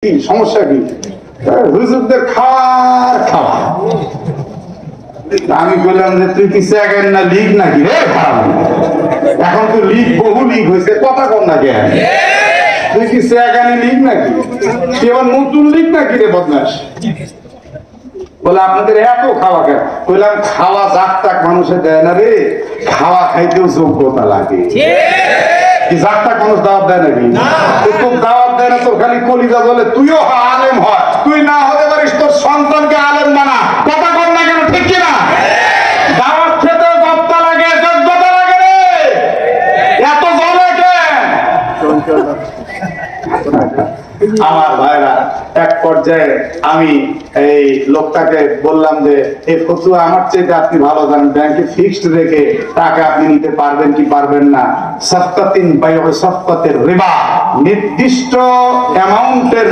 কি সমস্যা কি? হুজুরদের খাওয়ার খাওয়া। আমি বললাম যে তুই কি সেকেন্ড না লিগ নাকি রে? এখন তো লিগ বহু লিগ হয়েছে, কথা কম না কেন? তুই কি সেকেন্ড লিগ নাকি? তুই আবার নতুন লিগ নাকি রে বদমাস? বলে আপনাদের এত খাওয়া কেন? বললাম খাওয়া জাক টাক মানুষের দেয় না রে, খাওয়া খাইতেও যোগ্যতা লাগে। কি জাক টাক মানুষ দাওয়াত দেয় নাকি? তোর দাওয়াত দেয় না, তোর খালি কলিজা বলে তুইও আলেম হয়, তুই না হতে পারিস তোর সন্তানকে আলেম বানা। কথা কর না কেন? ঠিক কিনা? দাওয়াত খেতে গপ্তা লাগে, যোগ্যতা লাগে রে। এত বলে কেন? আমার ভাইরা, এক পর্যায়ে আমি এই লোকটাকে বললাম যে এই ফতুয়া আমার চেয়ে আপনি ভালো জানেন, ব্যাংকে ফিক্সড রেখে টাকা আপনি নিতে পারবেন কি পারবেন না? সফকাতিন বাইরে সফকাতের রিবা, নির্দিষ্ট অ্যামাউন্টের